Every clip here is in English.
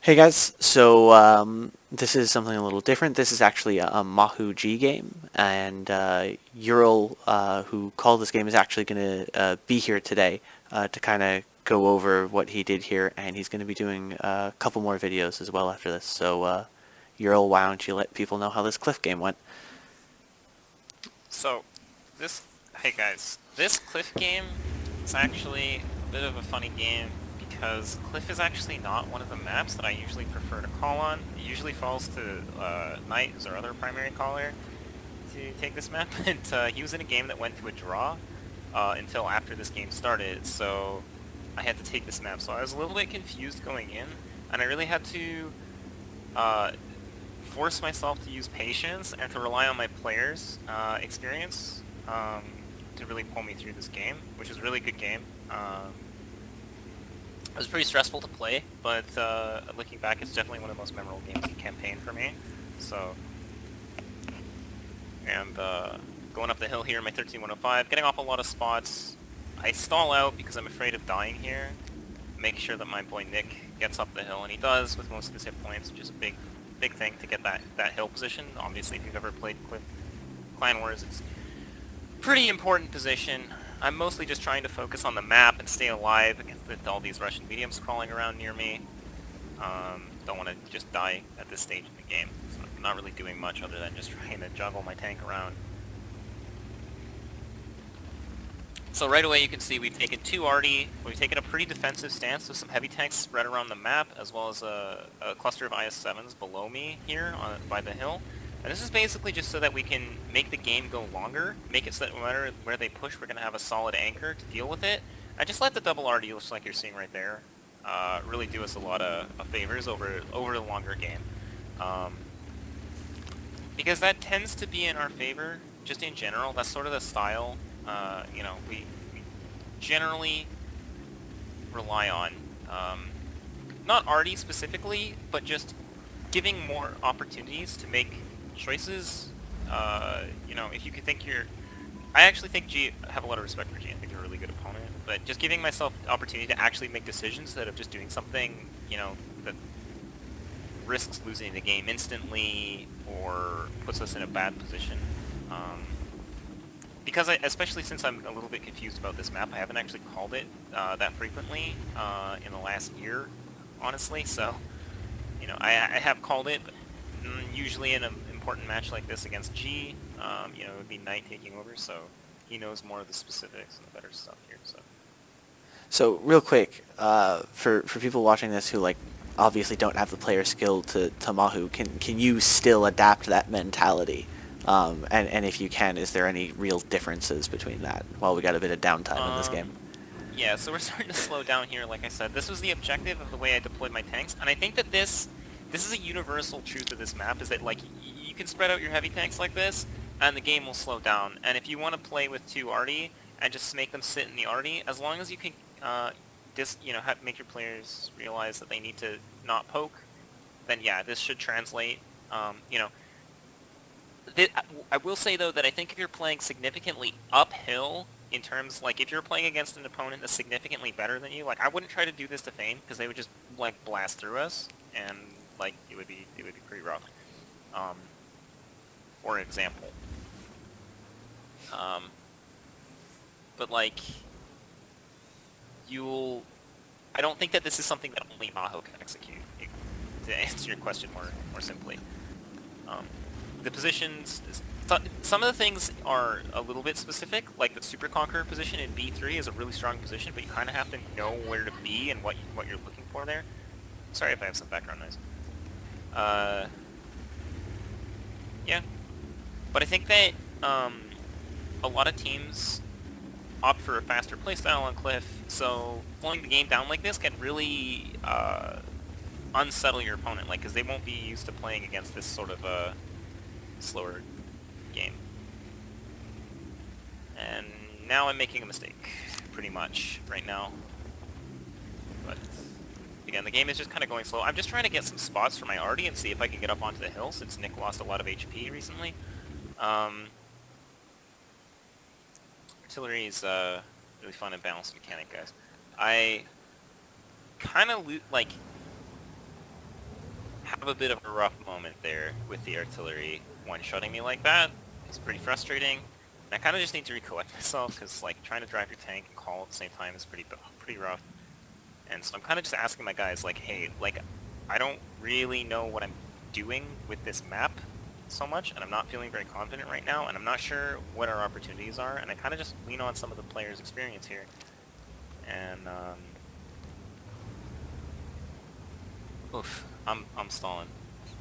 Hey guys, so this is something a little different. This is actually a Mahou G game, and Eural, who called this game, is actually going to be here today to kind of go over what he did here, and he's going to be doing a couple more videos as well after this. So, Eural, why don't you let people know how this Cliff game went? So, this, hey guys, this Cliff game is actually a bit of a funny game because Cliff is actually not one of the maps that I usually prefer to call on. It usually falls to Knight as our other primary caller to take this map, and he was in a game that went to a draw until after this game started, so I had to take this map. So I was a little bit confused going in, and I really had to uh, force myself to use patience and to rely on my players' experience to really pull me through this game, which is a really good game. It was pretty stressful to play, but looking back, it's definitely one of the most memorable games in the campaign for me. So, and going up the hill here in my 13105, getting off a lot of spots. I stall out because I'm afraid of dying here. Make sure that my boy Nick gets up the hill, and he does with most of his hit points, which is a big thing to get that hill position. Obviously, if you've ever played Clan Wars, it's a pretty important position. I'm mostly just trying to focus on the map and stay alive with all these Russian mediums crawling around near me. Don't want to just die at this stage in the game. So I'm not really doing much other than just trying to juggle my tank around. So right away you can see we've taken two arty, we've taken a pretty defensive stance with some heavy tanks spread around the map, as well as a cluster of IS-7s below me here by the hill. And this is basically just so that we can make the game go longer, make it so that no matter where they push, we're going to have a solid anchor to deal with it. And just let the double arty, looks like you're seeing right there, really do us a lot of favors over the longer game. Um, because that tends to be in our favor, just in general. That's sort of the style, we generally rely on. Not arty specifically, but just giving more opportunities to make choices. If you could think you're... I actually think G... I have a lot of respect for G. I think they're a really good opponent. But just giving myself the opportunity to actually make decisions instead of just doing something, that risks losing the game instantly or puts us in a bad position. Because especially since I'm a little bit confused about this map, I haven't actually called it that frequently in the last year, honestly. So, I have called it, but usually in an important match like this against G, it would be Knight taking over, so he knows more of the specifics and the better stuff here. So real quick, for people watching this who like obviously don't have the player skill to Mahou, can you still adapt that mentality? And if you can, is there any real differences between that while we got a bit of downtime in this game? Yeah, so we're starting to slow down here, like I said. This was the objective of the way I deployed my tanks, and I think that this is a universal truth of this map, is that, like, you can spread out your heavy tanks like this, and the game will slow down. And if you want to play with two arty, and just make them sit in the arty, as long as you can, make your players realize that they need to not poke, then yeah, this should translate. You know, I will say, though, that I think if you're playing significantly uphill, in terms, like, if you're playing against an opponent that's significantly better than you, like, I wouldn't try to do this to Feign, because they would just, like, blast through us, and, like, it would be pretty rough. For example. Um, but, like, I don't think that this is something that only Mahou can execute, to answer your question more simply. The positions, some of the things are a little bit specific, like the Super Conqueror position in B3 is a really strong position, but you kind of have to know where to be and what you're looking for there. Sorry if I have some background noise. Yeah. But I think that a lot of teams opt for a faster playstyle on Cliff, so slowing the game down like this can really unsettle your opponent, like, because they won't be used to playing against this sort of slower game. And now I'm making a mistake, pretty much, right now. But, again, the game is just kind of going slow. I'm just trying to get some spots for my arty and see if I can get up onto the hill, since Nick lost a lot of HP recently. Artillery is a really fun and balanced mechanic, guys. I kind of have a bit of a rough moment there with the artillery one-shotting me like that. It's pretty frustrating. And I kind of just need to recollect myself, because like trying to drive your tank and call at the same time is pretty rough. And so I'm kind of just asking my guys, like, hey, like, I don't really know what I'm doing with this map so much, and I'm not feeling very confident right now, and I'm not sure what our opportunities are, and I kind of just lean on some of the players' experience here. And, oof, I'm stalling.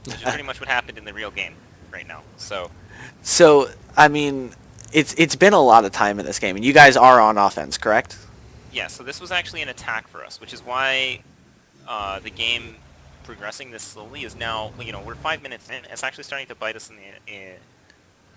Which is pretty much what happened in the real game right now, so... So, I mean, it's been a lot of time in this game, and you guys are on offense, correct? Yeah, so this was actually an attack for us, which is why the game progressing this slowly is now, you know, we're 5 minutes in. It's actually starting to bite us in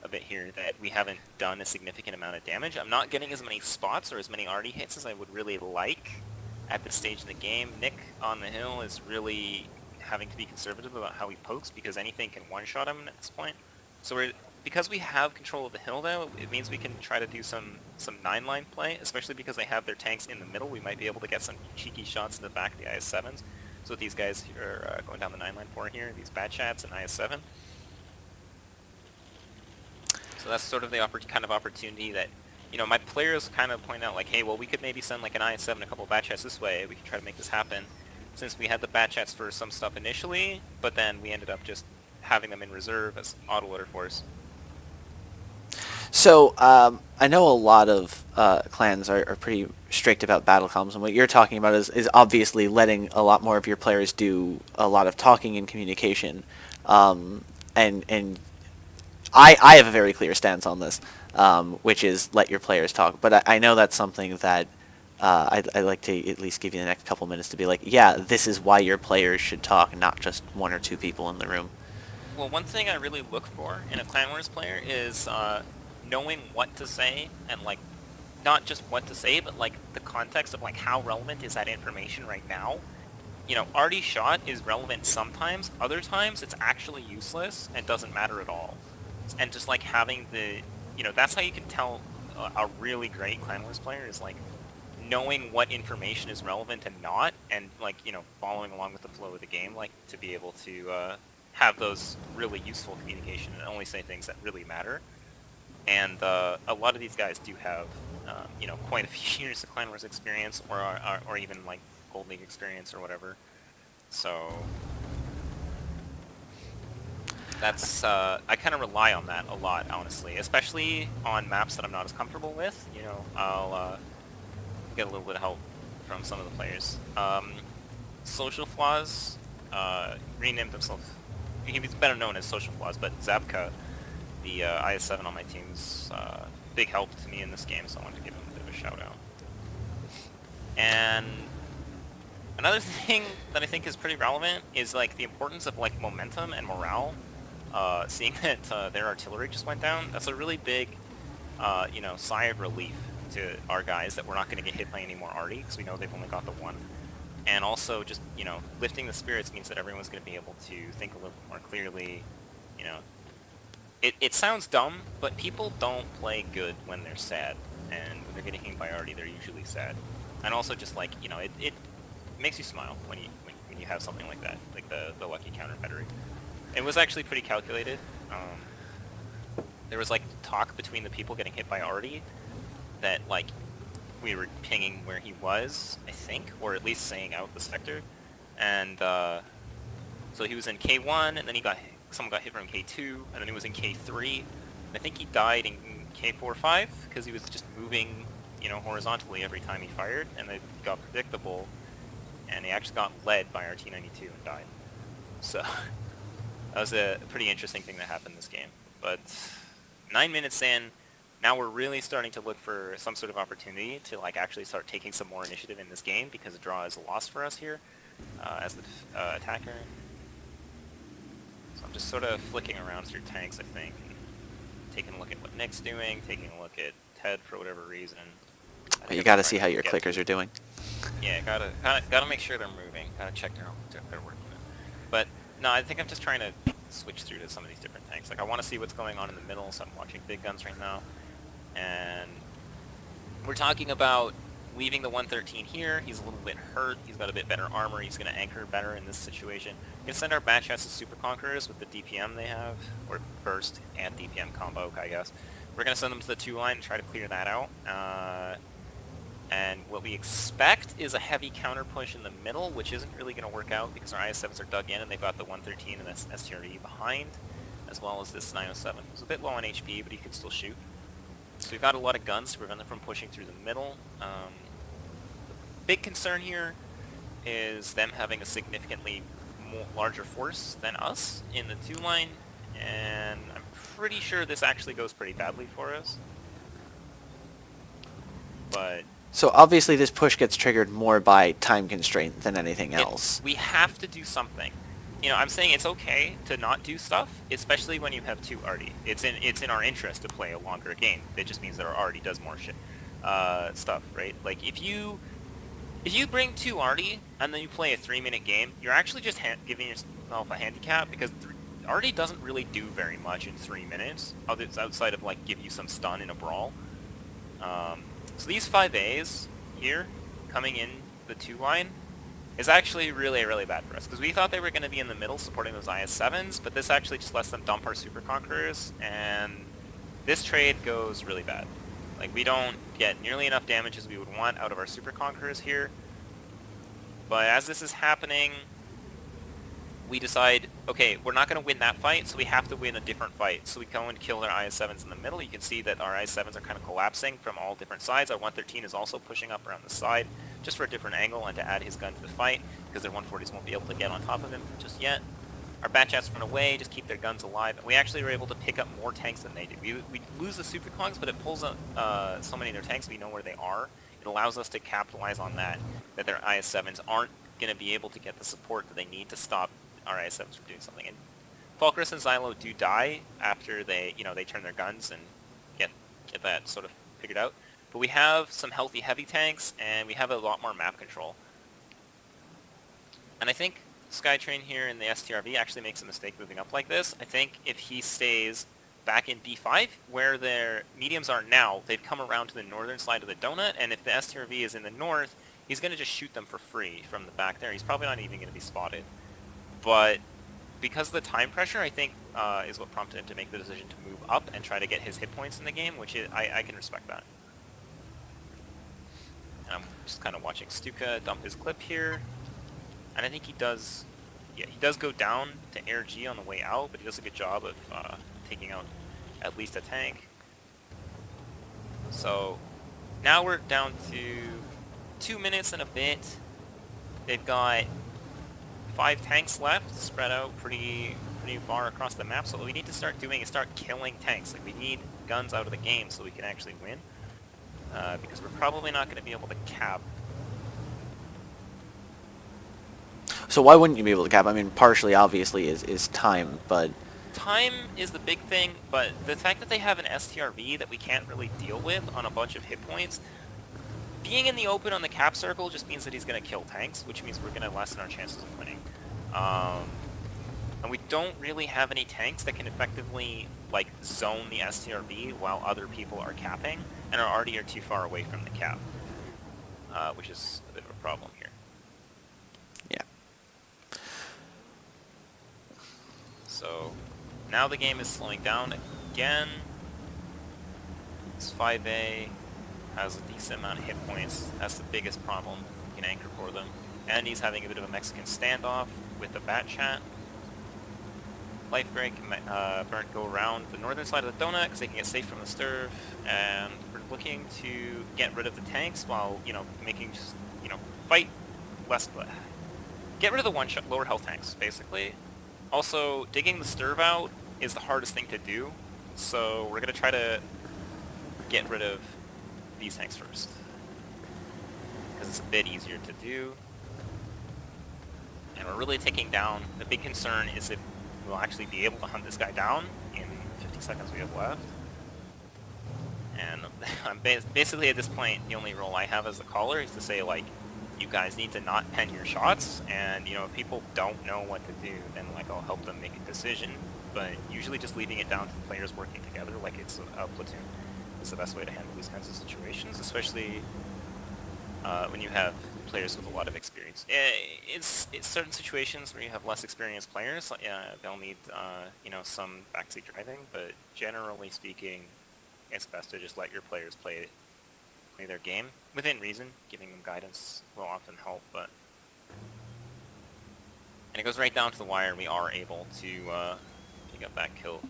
a bit here that we haven't done a significant amount of damage. I'm not getting as many spots or as many arty hits as I would really like at this stage in the game. Nick on the hill is really having to be conservative about how he pokes because anything can one-shot him at this point. So because we have control of the hill though, it means we can try to do some 9-line play, especially because they have their tanks in the middle. We might be able to get some cheeky shots in the back of the IS-7s. So what these guys are going down the 9-line for here, these bad chats and IS-7. So that's sort of the kind of opportunity that, you know, my players kind of point out like, hey, well, we could maybe send like an IS-7, a couple of bad chats this way. We could try to make this happen. Since we had the bad chats for some stuff initially, but then we ended up just having them in reserve as auto order force. So, I know a lot of clans are pretty strict about battle comms, and what you're talking about is obviously letting a lot more of your players do a lot of talking and communication. And I have a very clear stance on this, which is let your players talk. But I know that's something that I'd like to at least give you the next couple minutes to be like, yeah, this is why your players should talk, not just one or two people in the room. Well, one thing I really look for in a Clan Wars player is knowing what to say, and like not just what to say, but like the context of like how relevant is that information right now. You know, arty shot is relevant sometimes, other times it's actually useless and doesn't matter at all. And just like having the, you know, that's how you can tell a really great Clan Wars player is like knowing what information is relevant and not, and like, you know, following along with the flow of the game, like to be able to have those really useful communication and only say things that really matter. And a lot of these guys do have, you know, quite a few years of Clan Wars experience, or even like Gold League experience or whatever. So that's I kind of rely on that a lot, honestly, especially on maps that I'm not as comfortable with. You know, I'll get a little bit of help from some of the players. Social Flaws renamed himself. He's better known as Social Flaws, but Zabka, the IS-7 on my team's big help to me in this game, so I wanted to give him a bit of a shout out. And another thing that I think is pretty relevant is like the importance of like momentum and morale. Seeing that their artillery just went down, that's a really big, you know, sigh of relief to our guys that we're not going to get hit by any more arty, because we know they've only got the one. And also just, you know, lifting the spirits means that everyone's going to be able to think a little bit more clearly. You know, it sounds dumb, but people don't play good when they're sad, and when they're getting hit by arty, they're usually sad. And also just like, you know, it makes you smile when you have something like that, like the lucky counter battery. It was actually pretty calculated. There was like talk between the people getting hit by arty that like we were pinging where he was, I think, or at least saying out the sector. And so he was in K1, and then someone got hit from K2, and then he was in K3. And I think he died in K4-5 because he was just moving, you know, horizontally every time he fired, and it got predictable. And he actually got led by our T-92 and died. So that was a pretty interesting thing that happened this game. But 9 minutes in, now we're really starting to look for some sort of opportunity to like actually start taking some more initiative in this game, because a draw is a loss for us here as the attacker. So I'm just sort of flicking around through tanks, I think, and taking a look at what Nick's doing, taking a look at Ted for whatever reason. You got to see how your clickers are doing. Yeah, gotta make sure they're moving. Gotta check their work. But no, I think I'm just trying to switch through to some of these different tanks. Like I want to see what's going on in the middle, so I'm watching big guns right now. And we're talking about leaving the 113 here. He's a little bit hurt. He's got a bit better armor. He's going to anchor better in this situation. We can send our Batch as Super Conquerors with the DPM they have, or Burst and DPM combo, I guess. We're going to send them to the 2 line and try to clear that out. And what we expect is a heavy counter push in the middle, which isn't really going to work out because our IS-7s are dug in and they've got the 113 and this STRE behind, as well as this 907. It's a bit low on HP, but he can still shoot. So we've got a lot of guns to prevent them from pushing through the middle. The big concern here is them having a significantly larger force than us in the 2 line, and I'm pretty sure this actually goes pretty badly for us. But So obviously this push gets triggered more by time constraint than anything else. we have to do something. You know, I'm saying it's okay to not do stuff, especially when you have 2 Artie. It's in our interest to play a longer game. It just means that our Artie does more shit, stuff, right? Like if you bring 2 Artie and then you play a 3-minute game, you're actually just giving yourself a handicap because Artie doesn't really do very much in 3 minutes, outside of like give you some stun in a brawl. So these 5As here, coming in the 2 line, is actually really, really bad for us, because we thought they were going to be in the middle supporting those IS-7s, but this actually just lets them dump our Super Conquerors, and this trade goes really bad. Like, we don't get nearly enough damage as we would want out of our Super Conquerors here, but as this is happening, we decide, okay, we're not going to win that fight, so we have to win a different fight. So we go and kill their IS-7s in the middle. You can see that our IS-7s are kind of collapsing from all different sides. Our 113 is also pushing up around the side, just for a different angle and to add his gun to the fight, because their 140s won't be able to get on top of him just yet. Our Batchats run away, just keep their guns alive, and we actually were able to pick up more tanks than they do. We lose the Super Congs, but it pulls up so many of their tanks, we know where they are. It allows us to capitalize on that their IS-7s aren't going to be able to get the support that they need to stop our IS-7s from doing something. And Falkris and Xylo do die after they turn their guns and get that sort of figured out. But we have some healthy heavy tanks, and we have a lot more map control. And I think Skytrain here in the STRV actually makes a mistake moving up like this. I think if he stays back in B5, where their mediums are now, they'd come around to the northern side of the donut, and if the STRV is in the north, he's going to just shoot them for free from the back there. He's probably not even going to be spotted. But because of the time pressure, I think, is what prompted him to make the decision to move up and try to get his hit points in the game, which I can respect that. And I'm just kind of watching Stuka dump his clip here. And I think he does go down to Air G on the way out, but he does a good job of taking out at least a tank. So now we're down to 2 minutes and a bit. They've got 5 tanks left, spread out pretty far across the map. So what we need to start doing is start killing tanks. Like, we need guns out of the game so we can actually win. Because we're probably not going to be able to cap. So why wouldn't you be able to cap? I mean, partially, obviously, is time, but... Time is the big thing, but the fact that they have an STRV that we can't really deal with on a bunch of hit points, being in the open on the cap circle just means that he's going to kill tanks, which means we're going to lessen our chances of winning. And we don't really have any tanks that can effectively, like, zone the STRV while other people are capping, and are already too far away from the cap, which is a bit of a problem here. Yeah. So now the game is slowing down again. This 5A has a decent amount of hit points. That's the biggest problem. We can anchor for them. And he's having a bit of a Mexican standoff with the Bat Chat. Life Break and Burnt go around the northern side of the donut because they can get safe from the Sturv. And we're looking to get rid of the tanks while, making just, fight less... Get rid of the lower health tanks, basically. Also, digging the Sturv out is the hardest thing to do, so we're going to try to get rid of these tanks first, because it's a bit easier to do. And we're really taking down... The big concern is if we'll actually be able to hunt this guy down in 50 seconds we have left. And I'm basically at this point, the only role I have as a caller is to say, like, you guys need to not pen your shots, and if people don't know what to do, then I'll help them make a decision. But usually just leaving it down to the players working together like it's a platoon is the best way to handle these kinds of situations, especially when you have players with a lot of experience. It's certain situations where you have less experienced players. They'll need some backseat driving, but generally speaking, it's best to just let your players play their game within reason. Giving them guidance will often help, but and it goes right down to the wire. We are able to pick up that kill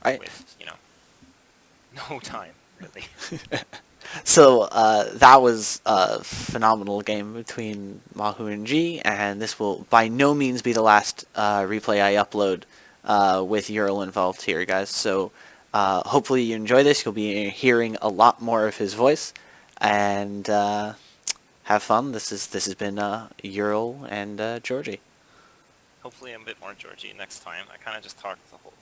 Right. with no time really. So that was a phenomenal game between Mahou and G, and this will by no means be the last replay I upload with Eural involved here, guys. So hopefully you enjoy this. You'll be hearing a lot more of his voice, and have fun. This has been Eural and Georgie. Hopefully I'm a bit more Georgie next time. I kind of just talked the whole